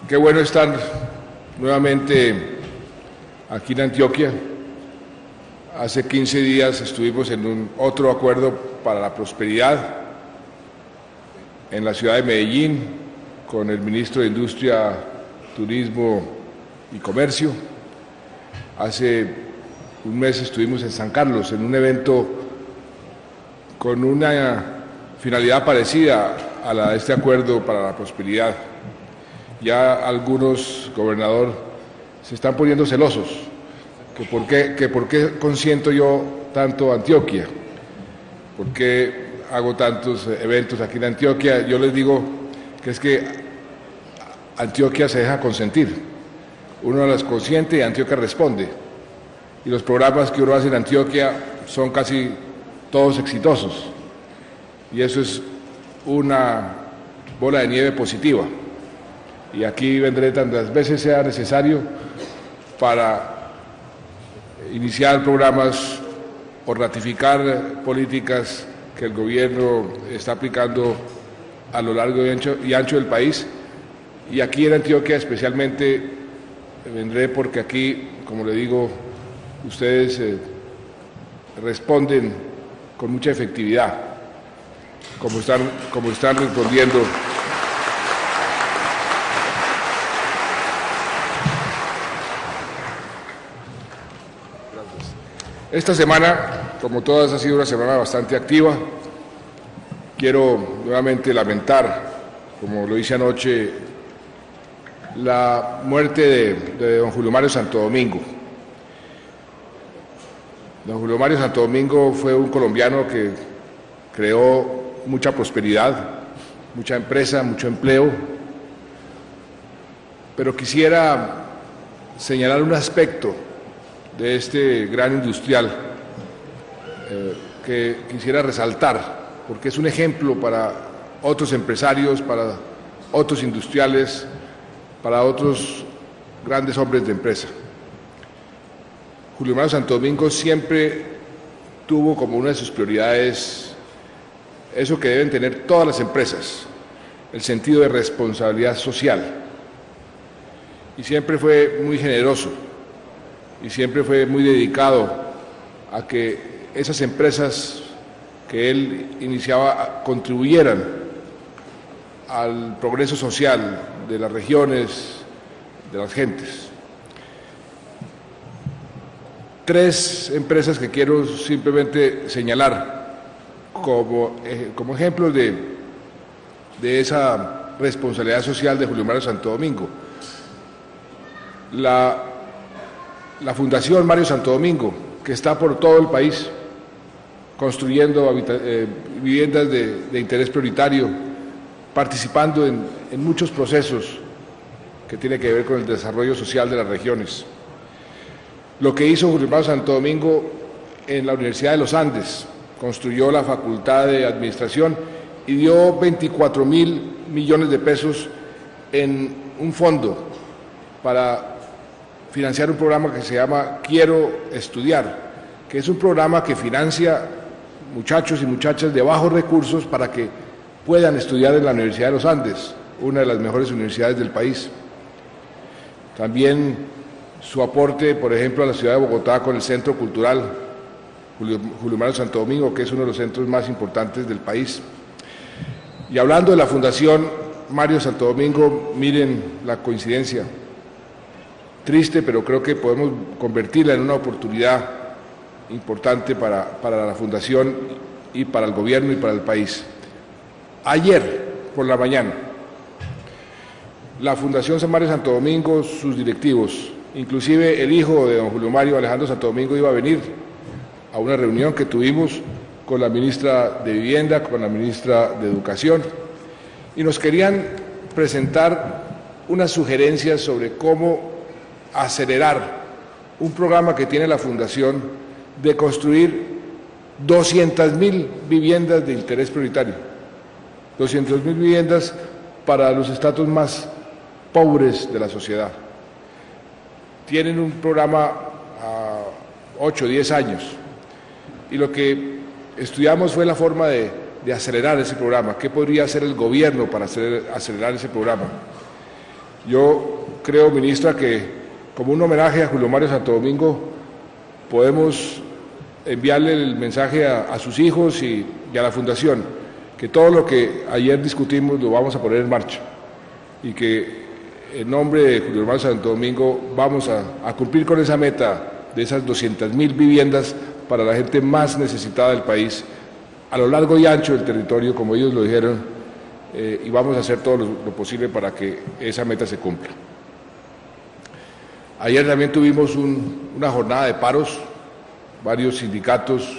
Qué bueno estar nuevamente aquí en Antioquia. Hace 15 días estuvimos en otro acuerdo para la prosperidad en la ciudad de Medellín con el ministro de Industria, Turismo y Comercio. Hace un mes estuvimos en San Carlos en un evento con una finalidad parecida a la de este acuerdo para la prosperidad. Ya algunos, gobernador, se están poniendo celosos, que por qué consiento yo tanto Antioquia, por qué hago tantos eventos aquí en Antioquia. Yo les digo que es que Antioquia se deja consentir, uno las consiente y Antioquia responde, y los programas que uno hace en Antioquia son casi todos exitosos, y eso es una bola de nieve positiva. Y aquí vendré tantas veces sea necesario para iniciar programas o ratificar políticas que el gobierno está aplicando a lo largo y ancho del país. Y aquí en Antioquia especialmente vendré porque aquí, como le digo, ustedes responden con mucha efectividad, como están respondiendo. Esta semana, como todas, ha sido una semana bastante activa. Quiero nuevamente lamentar, como lo hice anoche, la muerte de don Julio Mario Santo Domingo. Don Julio Mario Santo Domingo fue un colombiano que creó mucha prosperidad, mucha empresa, mucho empleo, pero quisiera señalar un aspecto de este gran industrial que quisiera resaltar, porque es un ejemplo para otros empresarios, para otros industriales, para otros grandes hombres de empresa. Julio Mario Santo Domingo siempre tuvo como una de sus prioridades eso que deben tener todas las empresas, el sentido de responsabilidad social, y siempre fue muy generoso y siempre fue muy dedicado a que esas empresas que él iniciaba contribuyeran al progreso social de las regiones, de las gentes. Tres empresas que quiero simplemente señalar como ejemplos de esa responsabilidad social de Julio Mario Santo Domingo. La Fundación Mario Santo Domingo, que está por todo el país construyendo viviendas de interés prioritario, participando en muchos procesos que tienen que ver con el desarrollo social de las regiones. Lo que hizo Julio Mario Santo Domingo en la Universidad de los Andes, construyó la Facultad de Administración y dio 24.000 millones de pesos en un fondo para financiar un programa que se llama Quiero Estudiar, que es un programa que financia muchachos y muchachas de bajos recursos para que puedan estudiar en la Universidad de los Andes, una de las mejores universidades del país. También su aporte, por ejemplo, a la ciudad de Bogotá con el Centro Cultural Julio Mario Santo Domingo, que es uno de los centros más importantes del país. Y hablando de la Fundación Mario Santo Domingo, miren la coincidencia. Triste, pero creo que podemos convertirla en una oportunidad importante para la Fundación y para el gobierno y para el país. Ayer, por la mañana, la Fundación San Mario Santo Domingo, sus directivos, inclusive el hijo de don Julio Mario, Alejandro Santo Domingo, iba a venir a una reunión que tuvimos con la ministra de Vivienda, con la ministra de Educación, y nos querían presentar unas sugerencias sobre cómo acelerar un programa que tiene la Fundación de construir 200.000 viviendas de interés prioritario, 200.000 viviendas para los estratos más pobres de la sociedad. Tienen un programa a 8 o 10 años y lo que estudiamos fue la forma de acelerar ese programa. ¿Qué podría hacer el gobierno para acelerar ese programa? Yo creo, ministra, que como un homenaje a Julio Mario Santo Domingo podemos enviarle el mensaje a sus hijos y a la Fundación, que todo lo que ayer discutimos lo vamos a poner en marcha y que en nombre de Julio Mario Santo Domingo vamos a cumplir con esa meta de esas 200.000 viviendas para la gente más necesitada del país, a lo largo y ancho del territorio, como ellos lo dijeron, y vamos a hacer todo lo posible para que esa meta se cumpla. Ayer también tuvimos una jornada de paros, varios sindicatos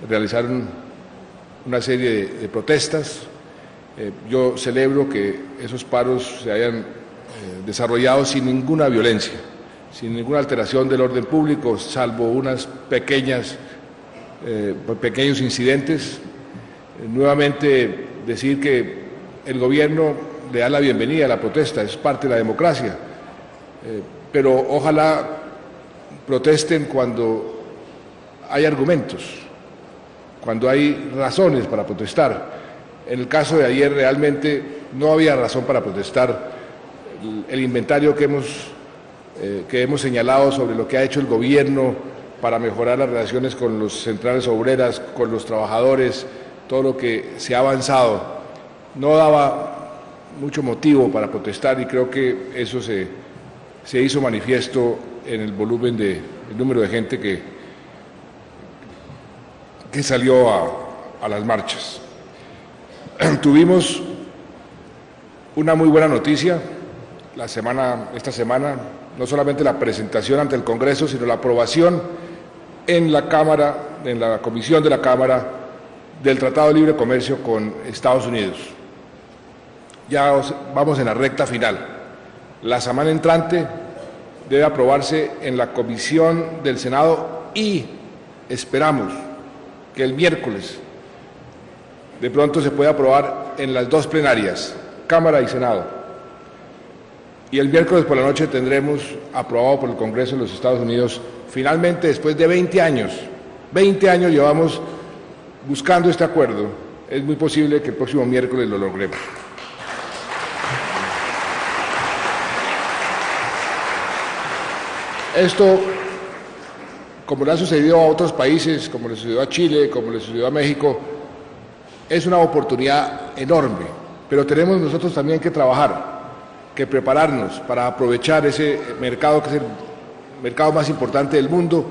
realizaron una serie de protestas. Yo celebro que esos paros se hayan desarrollado sin ninguna violencia, sin ninguna alteración del orden público, salvo unas pequeños incidentes. Nuevamente decir que el gobierno le da la bienvenida a la protesta, es parte de la democracia, pero ojalá protesten cuando hay argumentos, cuando hay razones para protestar. En el caso de ayer realmente no había razón para protestar. El inventario que hemos señalado sobre lo que ha hecho el gobierno para mejorar las relaciones con las centrales obreras, con los trabajadores, todo lo que se ha avanzado, no daba mucho motivo para protestar y creo que eso se hizo manifiesto en el volumen el número de gente que salió a las marchas. Tuvimos una muy buena noticia esta semana, no solamente la presentación ante el Congreso, sino la aprobación en la Cámara, en la Comisión de la Cámara, del Tratado de Libre Comercio con Estados Unidos. Ya vamos en la recta final. La semana entrante debe aprobarse en la Comisión del Senado y esperamos que el miércoles de pronto se pueda aprobar en las dos plenarias, Cámara y Senado. Y el miércoles por la noche tendremos aprobado por el Congreso de los Estados Unidos, finalmente después de 20 años llevamos buscando este acuerdo, es muy posible que el próximo miércoles lo logremos. Esto, como le ha sucedido a otros países, como le sucedió a Chile, como le sucedió a México, es una oportunidad enorme, pero tenemos nosotros también que trabajar, que prepararnos para aprovechar ese mercado que es el mercado más importante del mundo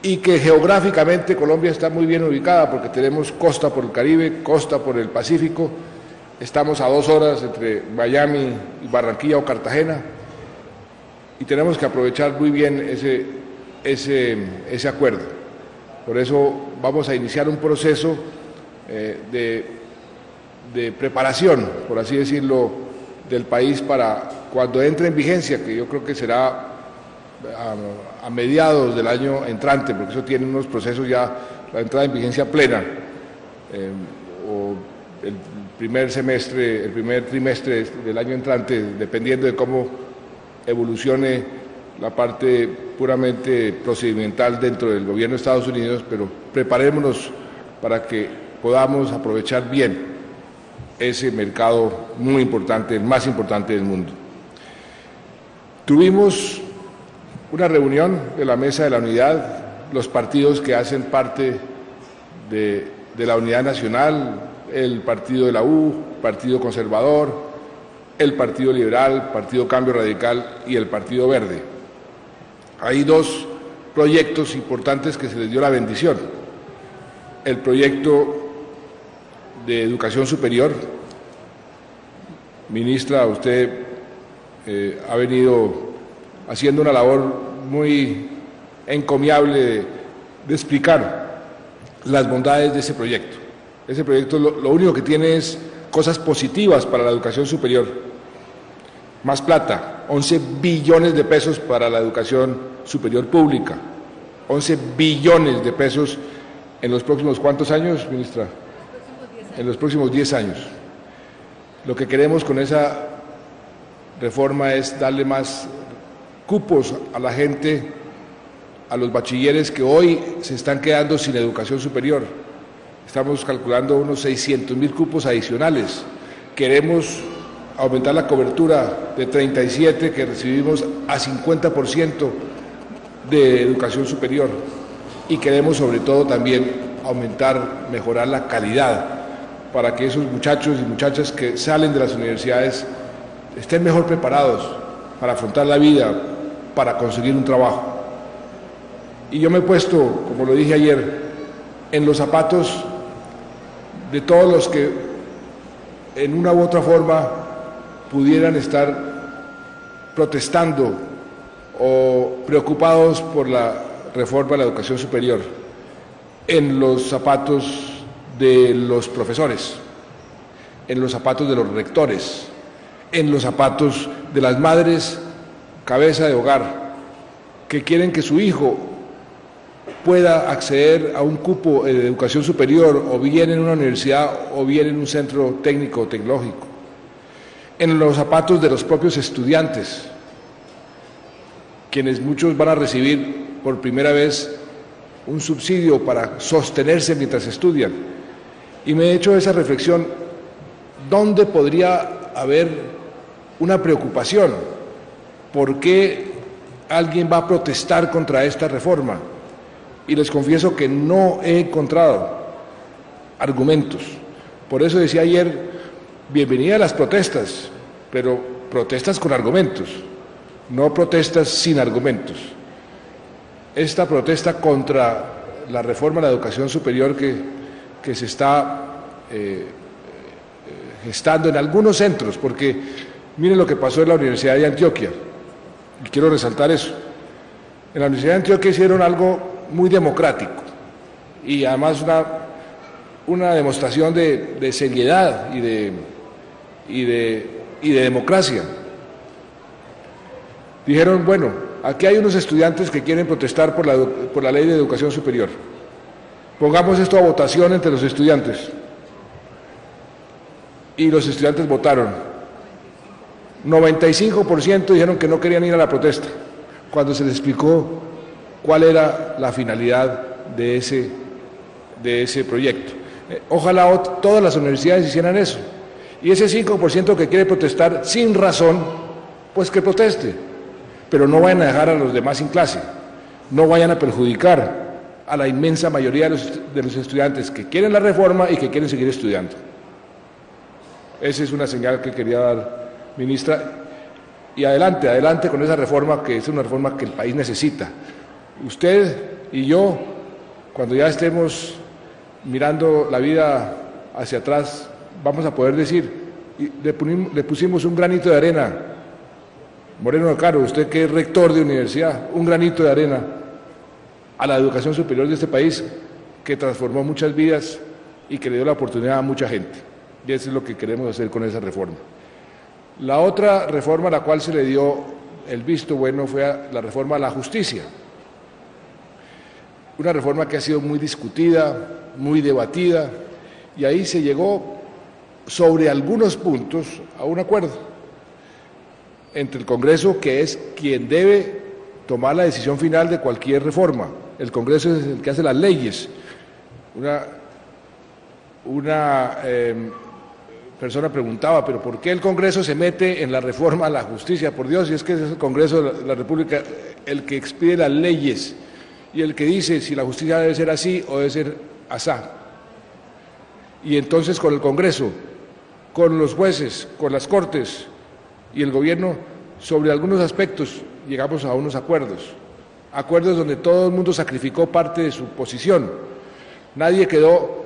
y que geográficamente Colombia está muy bien ubicada porque tenemos costa por el Caribe, costa por el Pacífico, estamos a 2 horas entre Miami y Barranquilla o Cartagena y tenemos que aprovechar muy bien ese acuerdo. Por eso vamos a iniciar un proceso de preparación, por así decirlo, del país para cuando entre en vigencia, que yo creo que será a mediados del año entrante, porque eso tiene unos procesos ya, la entrada en vigencia plena, o el primer trimestre del año entrante, dependiendo de cómo evolucione la parte puramente procedimental dentro del gobierno de Estados Unidos, pero preparémonos para que podamos aprovechar bien ese mercado muy importante, el más importante del mundo. Tuvimos una reunión de la Mesa de la Unidad, los partidos que hacen parte de la Unidad Nacional, el Partido de la U, Partido Conservador, el Partido Liberal, Partido Cambio Radical y el Partido Verde. Hay 2 proyectos importantes que se les dio la bendición. El proyecto de educación superior. Ministra, usted ha venido haciendo una labor muy encomiable de explicar las bondades de ese proyecto. Ese proyecto lo único que tiene es cosas positivas para la educación superior. Más plata, 11 billones de pesos para la educación superior pública, 11 billones de pesos en los próximos, ¿cuántos años, ministra? En los próximos 10 años. Lo que queremos con esa reforma es darle más cupos a la gente, a los bachilleres que hoy se están quedando sin educación superior. Estamos calculando unos 600.000 cupos adicionales. Queremos aumentar la cobertura de 37 que recibimos a 50% de educación superior, y queremos sobre todo también mejorar la calidad para que esos muchachos y muchachas que salen de las universidades estén mejor preparados para afrontar la vida, para conseguir un trabajo. Y yo me he puesto, como lo dije ayer, en los zapatos de todos los que en una u otra forma pudieran estar protestando o preocupados por la reforma de la educación superior, en los zapatos de los profesores, en los zapatos de los rectores, en los zapatos de las madres cabeza de hogar que quieren que su hijo pueda acceder a un cupo de educación superior, o bien en una universidad o bien en un centro técnico o tecnológico, en los zapatos de los propios estudiantes, quienes muchos van a recibir por primera vez un subsidio para sostenerse mientras estudian. Y me he hecho esa reflexión: ¿dónde podría haber una preocupación? ¿Por qué alguien va a protestar contra esta reforma? Y les confieso que no he encontrado argumentos. Por eso decía ayer, bienvenida a las protestas, pero protestas con argumentos, no protestas sin argumentos. Esta protesta contra la reforma de la educación superior que se está gestando en algunos centros, porque miren lo que pasó en la Universidad de Antioquia, y quiero resaltar eso. En la Universidad de Antioquia hicieron algo muy democrático y además una demostración de seriedad y de democracia. Dijeron, bueno, aquí hay unos estudiantes que quieren protestar por la ley de educación superior. Pongamos esto a votación entre los estudiantes. Y los estudiantes votaron. 95% dijeron que no querían ir a la protesta, cuando se les explicó cuál era la finalidad de ese proyecto. Ojalá todas las universidades hicieran eso. Y ese 5% que quiere protestar sin razón, pues que proteste. Pero no vayan a dejar a los demás sin clase, no vayan a perjudicar a la inmensa mayoría de los estudiantes que quieren la reforma y que quieren seguir estudiando. Esa es una señal que quería dar, ministra. Y adelante, adelante con esa reforma, que es una reforma que el país necesita. Usted y yo, cuando ya estemos mirando la vida hacia atrás, vamos a poder decir, le pusimos un granito de arena. Moreno Caro, usted que es rector de universidad, un granito de arena a la educación superior de este país, que transformó muchas vidas y que le dio la oportunidad a mucha gente. Y eso es lo que queremos hacer con esa reforma. La otra reforma a la cual se le dio el visto bueno fue la reforma a la justicia. Una reforma que ha sido muy discutida, muy debatida, y ahí se llegó sobre algunos puntos a un acuerdo entre el Congreso, que es quien debe tomar la decisión final de cualquier reforma. El Congreso es el que hace las leyes. Una persona preguntaba, ¿pero por qué el Congreso se mete en la reforma a la justicia? Por Dios, si es que es el Congreso de la República el que expide las leyes y el que dice si la justicia debe ser así o debe ser asá. Y entonces con el Congreso, con los jueces, con las Cortes y el gobierno, sobre algunos aspectos llegamos a unos acuerdos donde todo el mundo sacrificó parte de su posición. Nadie quedó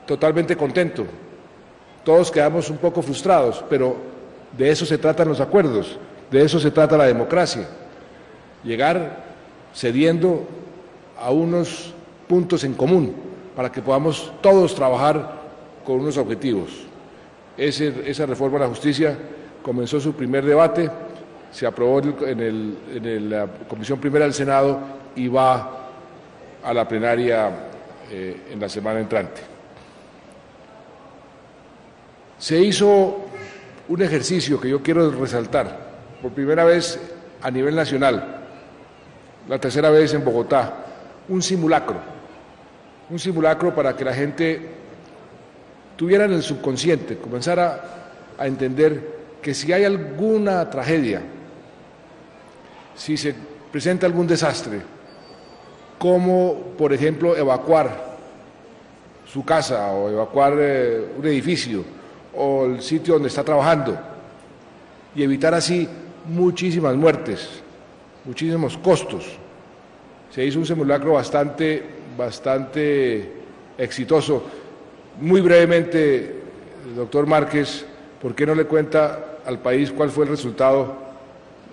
totalmente contento, todos quedamos un poco frustrados, pero de eso se tratan los acuerdos, de eso se trata la democracia, llegar cediendo a unos puntos en común para que podamos todos trabajar con unos objetivos. Esa reforma de la justicia comenzó su primer debate, se aprobó en la Comisión Primera del Senado y va a la plenaria en la semana entrante. Se hizo un ejercicio que yo quiero resaltar, por primera vez a nivel nacional, la tercera vez en Bogotá, un simulacro para que la gente tuviera en el subconsciente, comenzara a entender que si hay alguna tragedia, si se presenta algún desastre, como por ejemplo evacuar su casa o evacuar un edificio o el sitio donde está trabajando y evitar así muchísimas muertes, muchísimos costos. Se hizo un simulacro bastante exitoso. Muy brevemente, doctor Márquez, ¿por qué no le cuenta al país cuál fue el resultado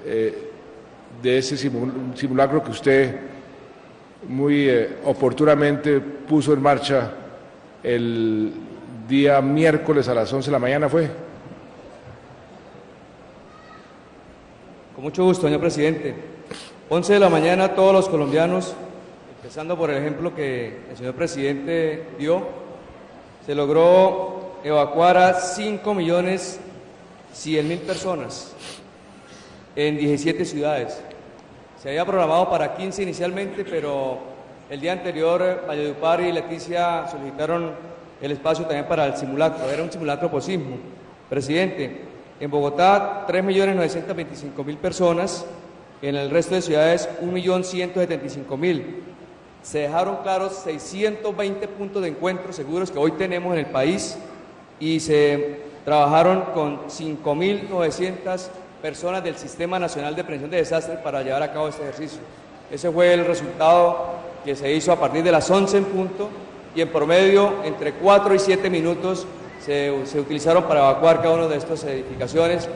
de ese simulacro que usted muy oportunamente puso en marcha el día miércoles a las 11 de la mañana fue? Con mucho gusto, señor presidente. 11 de la mañana todos los colombianos, empezando por el ejemplo que el señor presidente dio, se logró evacuar a 5.100.000 personas en 17 ciudades. Se había programado para 15 inicialmente, pero el día anterior Valledupar y Leticia solicitaron el espacio también para el simulacro. Era un simulacro por sismo. Presidente, en Bogotá 3.925.000 personas, en el resto de ciudades 1.175.000. Se dejaron claros 620 puntos de encuentro seguros que hoy tenemos en el país y se trabajaron con 5.900 personas del Sistema Nacional de Prevención de Desastres para llevar a cabo este ejercicio. Ese fue el resultado que se hizo a partir de las 11 en punto y en promedio entre 4 y 7 minutos se utilizaron para evacuar cada una de estas edificaciones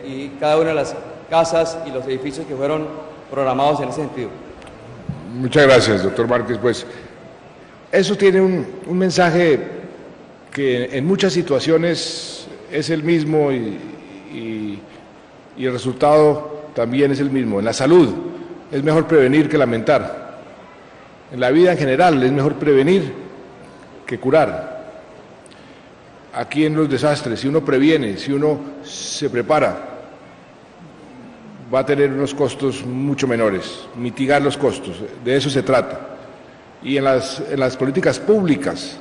y cada una de las casas y los edificios que fueron programados en ese sentido. Muchas gracias, doctor Márquez. Pues eso tiene un mensaje que en muchas situaciones es el mismo y el resultado también es el mismo. En la salud es mejor prevenir que lamentar. En la vida en general es mejor prevenir que curar. Aquí en los desastres, si uno previene, si uno se prepara, va a tener unos costos mucho menores, mitigar los costos, de eso se trata. Y en las políticas públicas,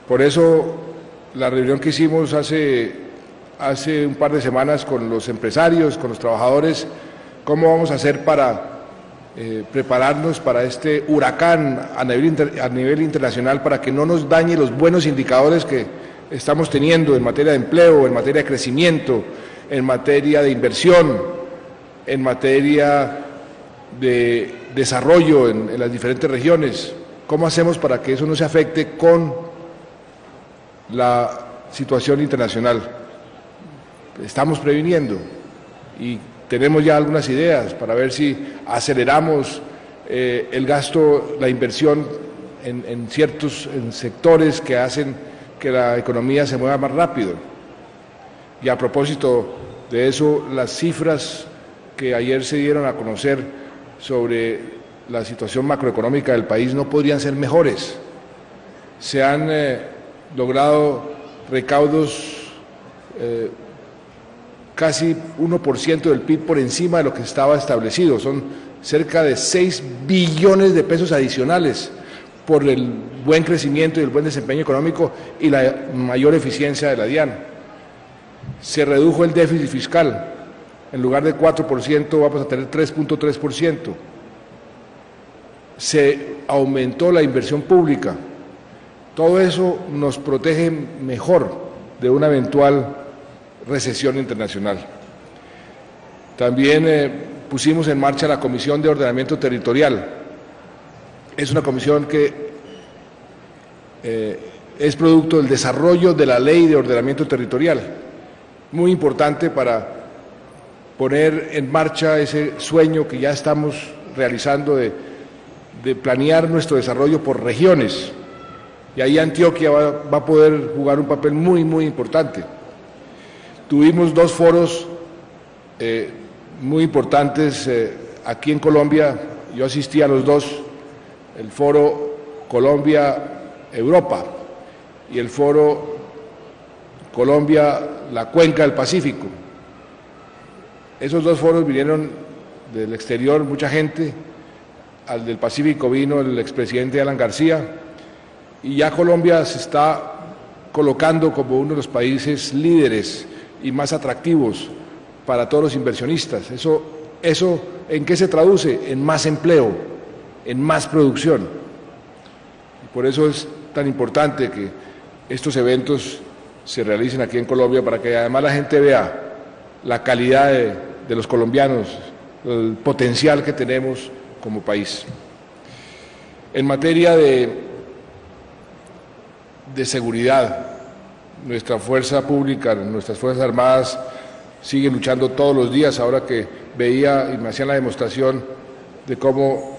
por eso la reunión que hicimos hace un par de semanas con los empresarios, con los trabajadores, cómo vamos a hacer para prepararnos para este huracán a nivel internacional, para que no nos dañe los buenos indicadores que estamos teniendo en materia de empleo, en materia de crecimiento, en materia de inversión, en materia de desarrollo en las diferentes regiones. ¿Cómo hacemos para que eso no se afecte con la situación internacional? Estamos previniendo y tenemos ya algunas ideas para ver si aceleramos el gasto, la inversión en ciertos sectores que hacen que la economía se mueva más rápido. Y a propósito de eso, las cifras que ayer se dieron a conocer sobre la situación macroeconómica del país no podrían ser mejores. Se han logrado recaudos casi 1% del PIB por encima de lo que estaba establecido. Son cerca de 6 billones de pesos adicionales por el buen crecimiento y el buen desempeño económico y la mayor eficiencia de la DIAN. Se redujo el déficit fiscal. En lugar de 4% vamos a tener 3.3%. Se aumentó la inversión pública. Todo eso nos protege mejor de una eventual recesión internacional. También pusimos en marcha la Comisión de Ordenamiento Territorial. Es una comisión que es producto del desarrollo de la Ley de Ordenamiento Territorial, muy importante para poner en marcha ese sueño que ya estamos realizando de planear nuestro desarrollo por regiones. Y ahí Antioquia va a poder jugar un papel muy, muy importante. Tuvimos 2 foros muy importantes aquí en Colombia, yo asistí a los 2, el foro Colombia-Europa y el foro Colombia-La Cuenca del Pacífico. Esos 2 foros vinieron del exterior, mucha gente. Al del Pacífico vino el expresidente Alan García, y ya Colombia se está colocando como uno de los países líderes y más atractivos para todos los inversionistas. ¿Eso en qué se traduce? En más empleo, en más producción. Y por eso es tan importante que estos eventos se realicen aquí en Colombia, para que además la gente vea la calidad de los colombianos, el potencial que tenemos como país. En materia de seguridad, nuestra fuerza pública, nuestras Fuerzas Armadas siguen luchando todos los días. Ahora que veía y me hacían la demostración de cómo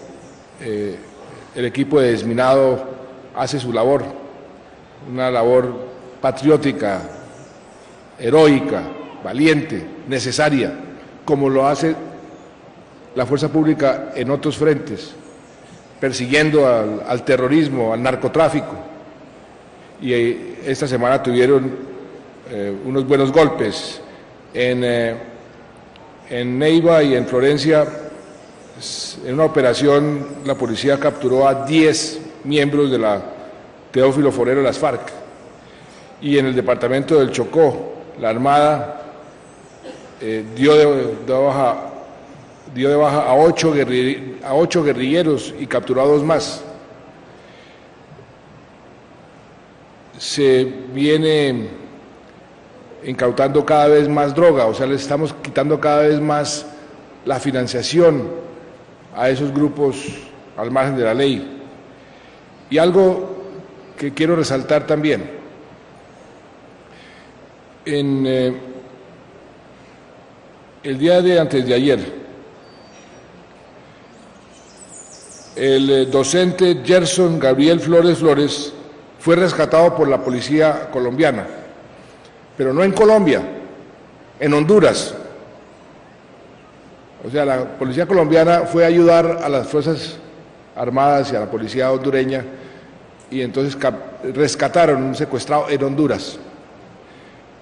el equipo de desminado hace su labor, una labor patriótica, heroica, valiente, necesaria, como lo hace la fuerza pública en otros frentes, persiguiendo al terrorismo, al narcotráfico. Y esta semana tuvieron unos buenos golpes. En Neiva y en Florencia, en una operación, la policía capturó a 10 miembros de la Teófilo Forero de las FARC. Y en el departamento del Chocó, la Armada dio de baja a 8 guerrilleros y capturó a 2 más. Se viene incautando cada vez más droga, o sea, le estamos quitando cada vez más la financiación a esos grupos al margen de la ley. Y algo que quiero resaltar también, en el día de antes de ayer, el docente Gerson Gabriel Flores fue rescatado por la policía colombiana, pero no en Colombia, en Honduras. O sea, la policía colombiana fue a ayudar a las Fuerzas Armadas y a la policía hondureña, y entonces rescataron un secuestrado en Honduras.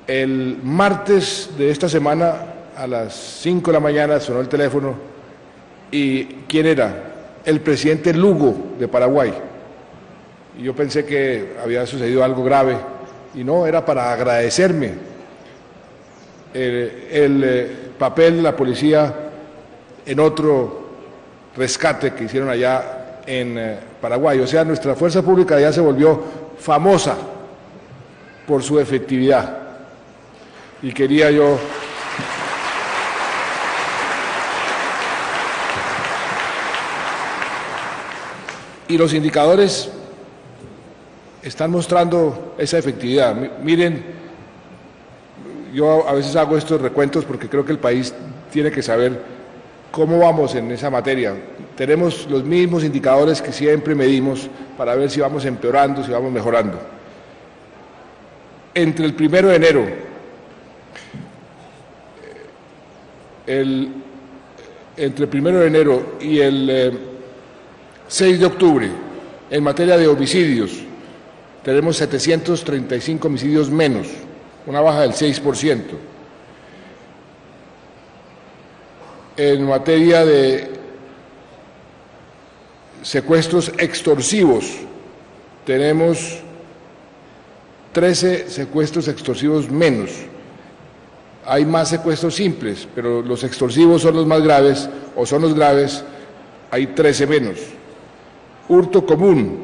El martes de esta semana, a las 5 de la mañana, sonó el teléfono, y ¿quién era? El presidente Lugo de Paraguay. Y yo pensé que había sucedido algo grave, y no, era para agradecerme el papel de la policía en otro rescate que hicieron allá en Paraguay. O sea, nuestra fuerza pública ya se volvió famosa por su efectividad. Y quería yo y los indicadores están mostrando esa efectividad. Miren, yo a veces hago estos recuentos porque creo que el país tiene que saber cómo vamos en esa materia. Tenemos los mismos indicadores que siempre medimos para ver si vamos empeorando, si vamos mejorando. Entre el 1 de enero, entre el 1 de enero y el 6 de octubre, en materia de homicidios, tenemos 735 homicidios menos, una baja del 6%. En materia de secuestros extorsivos, tenemos 13 secuestros extorsivos menos. Hay más secuestros simples, pero los extorsivos son los más graves, o son los graves, hay 13 menos. Hurto común,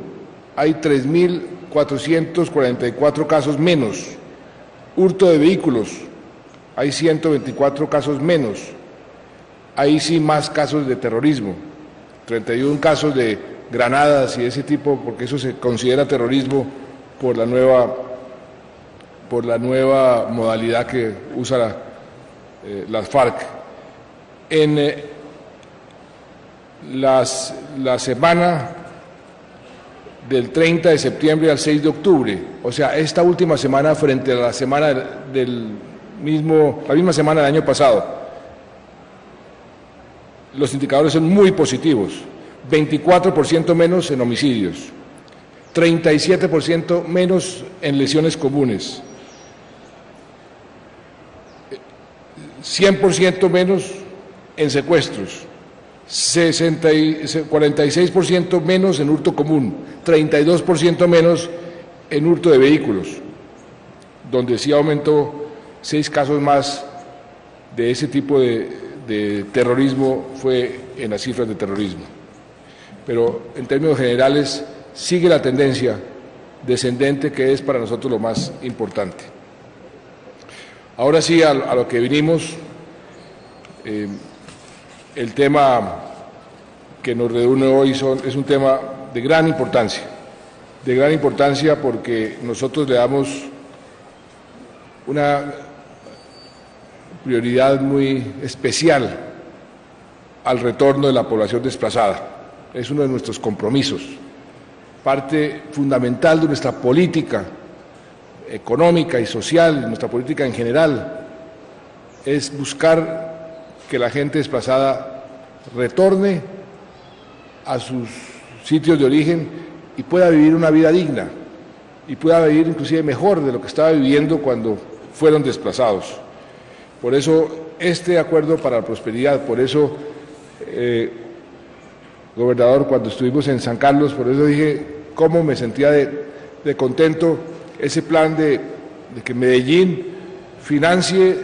hay 3.444 casos menos. Hurto de vehículos, hay 124 casos menos. Hay sí más casos de terrorismo, 31 casos de granadas y ese tipo, porque eso se considera terrorismo por la nueva modalidad que usa las FARC. En la semana del 30 de septiembre al 6 de octubre, o sea, esta última semana frente a la semana la misma semana del año pasado, los indicadores son muy positivos. 24% menos en homicidios, 37% menos en lesiones comunes, 100% menos en secuestros, 46% menos en hurto común, 32% menos en hurto de vehículos, donde sí aumentó 6 casos más de ese tipo de terrorismo fue en las cifras de terrorismo. Pero en términos generales sigue la tendencia descendente, que es para nosotros lo más importante. Ahora sí, a lo que vinimos, el tema que nos reúne hoy es un tema de gran importancia porque nosotros le damos una prioridad muy especial al retorno de la población desplazada. Es uno de nuestros compromisos, parte fundamental de nuestra política económica y social, nuestra política en general, es buscar que la gente desplazada retorne a sus sitios de origen y pueda vivir una vida digna, y pueda vivir inclusive mejor de lo que estaba viviendo cuando fueron desplazados. Por eso este acuerdo para la prosperidad, por eso, gobernador, cuando estuvimos en San Carlos, por eso dije cómo me sentía de contento ese plan de que Medellín financie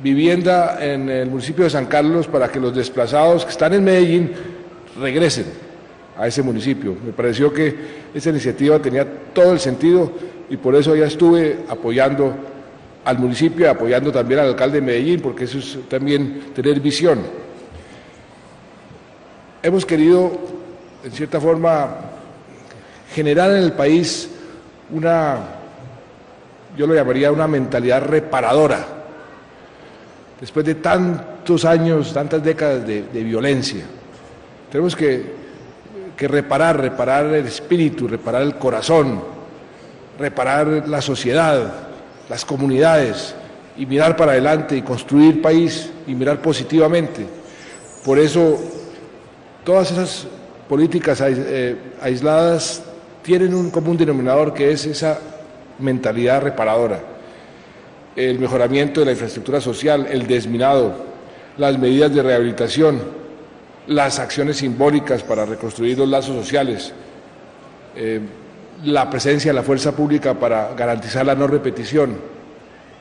vivienda en el municipio de San Carlos para que los desplazados que están en Medellín regresen a ese municipio. Me pareció que esa iniciativa tenía todo el sentido y por eso ya estuve apoyando al municipio, apoyando también al alcalde de Medellín, porque eso es también tener visión. Hemos querido, en cierta forma, generar en el país yo lo llamaría una mentalidad reparadora, después de tantos años, tantas décadas de violencia. Tenemos que reparar el espíritu, reparar el corazón, reparar la sociedad, las comunidades, y mirar para adelante y construir país y mirar positivamente. Por eso todas esas políticas aisladas tienen un común denominador, que es esa mentalidad reparadora. El mejoramiento de la infraestructura social, el desminado, las medidas de rehabilitación, las acciones simbólicas para reconstruir los lazos sociales, la presencia de la fuerza pública para garantizar la no repetición.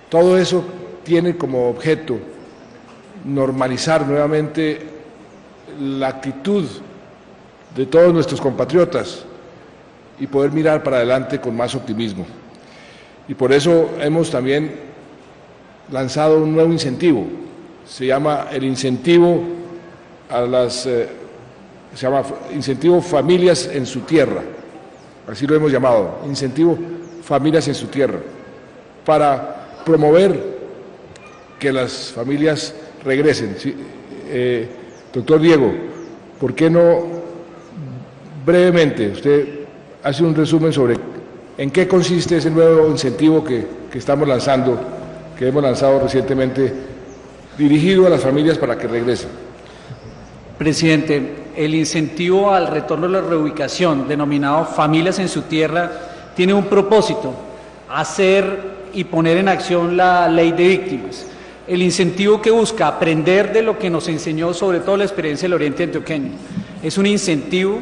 Todo eso tiene como objeto normalizar nuevamente la actitud de todos nuestros compatriotas y poder mirar para adelante con más optimismo. Y por eso hemos también lanzado un nuevo incentivo, se llama el incentivo incentivo Familias en su Tierra, así lo hemos llamado, incentivo Familias en su Tierra, para promover que las familias regresen. Sí, doctor Diego, ¿por qué no brevemente usted hace un resumen sobre en qué consiste ese nuevo incentivo que estamos lanzando, que hemos lanzado recientemente, dirigido a las familias para que regresen? Presidente, el incentivo al retorno de la reubicación, denominado Familias en su Tierra, tiene un propósito: hacer y poner en acción la ley de víctimas. El incentivo que busca aprender de lo que nos enseñó sobre todo la experiencia del Oriente Antioqueño. Es un incentivo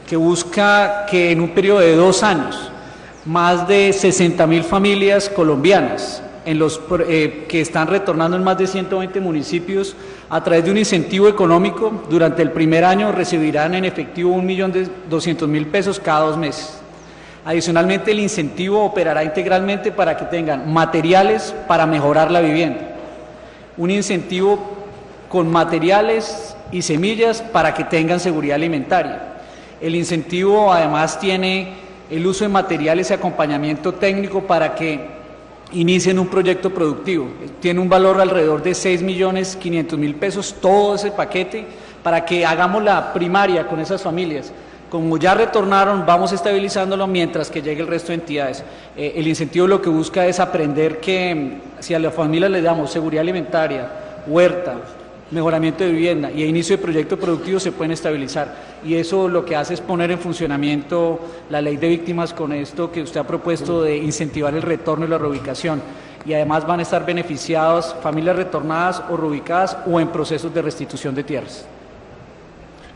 que busca que en un periodo de 2 años, más de 60.000 familias colombianas, que están retornando en más de 120 municipios, a través de un incentivo económico, durante el primer año recibirán en efectivo 1.200.000 pesos cada 2 meses. Adicionalmente, el incentivo operará integralmente para que tengan materiales para mejorar la vivienda. Un incentivo con materiales y semillas para que tengan seguridad alimentaria. El incentivo además tiene el uso de materiales y acompañamiento técnico para que inicien un proyecto productivo. Tiene un valor alrededor de 6.500.000 pesos, todo ese paquete, para que hagamos la primaria con esas familias. Como ya retornaron, vamos estabilizándolo mientras que llegue el resto de entidades. El incentivo lo que busca es aprender que si a las familias les damos seguridad alimentaria, huerta, mejoramiento de vivienda y inicio de proyecto productivo, se pueden estabilizar. Y eso lo que hace es poner en funcionamiento la ley de víctimas con esto que usted ha propuesto de incentivar el retorno y la reubicación. Y además van a estar beneficiadas familias retornadas o reubicadas o en procesos de restitución de tierras.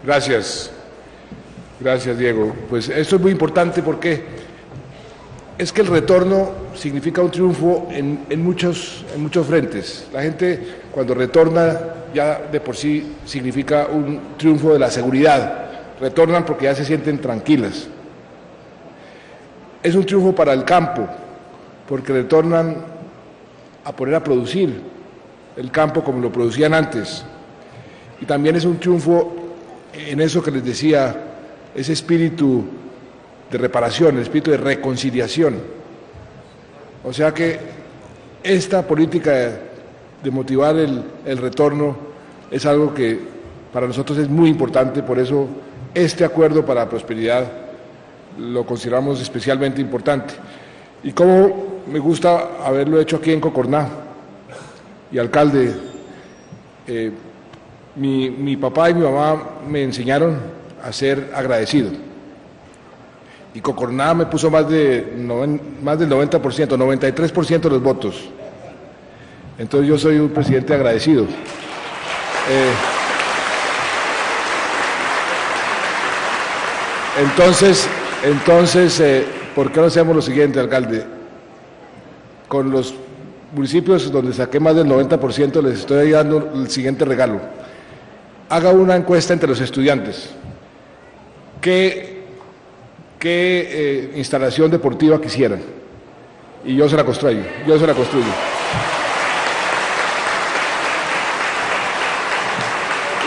Gracias. Gracias, Diego. Pues esto es muy importante porque es que el retorno significa un triunfo en muchos frentes. La gente cuando retorna ya de por sí significa un triunfo de la seguridad. Retornan porque ya se sienten tranquilas. Es un triunfo para el campo, porque retornan a poner a producir el campo como lo producían antes. Y también es un triunfo en eso que les decía, ese espíritu de reparación, el espíritu de reconciliación. O sea que esta política de motivar el retorno es algo que para nosotros es muy importante, por eso este acuerdo para la prosperidad lo consideramos especialmente importante. Y como me gusta haberlo hecho aquí en Cocorná. Y alcalde, mi papá y mi mamá me enseñaron a ser agradecido. Y Cocorná me puso más del 90%, 93% de los votos. Entonces yo soy un presidente agradecido. Entonces, ¿por qué no hacemos lo siguiente, alcalde? Con los municipios donde saqué más del 90% les estoy dando el siguiente regalo. Haga una encuesta entre los estudiantes. ¿Qué instalación deportiva quisieran? Y yo se la construyo,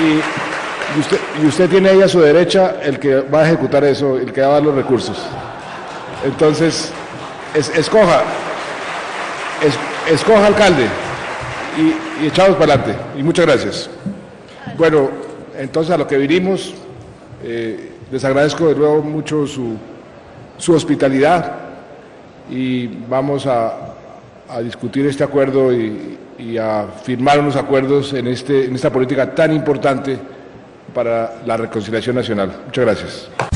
Y usted tiene ahí a su derecha el que va a ejecutar eso, el que va a dar los recursos. Entonces, escoja, alcalde, y echamos para adelante. Y muchas gracias. Bueno, entonces a lo que vinimos, les agradezco de nuevo mucho su hospitalidad y vamos a discutir este acuerdo y a firmar unos acuerdos en esta política tan importante para la reconciliación nacional. Muchas gracias.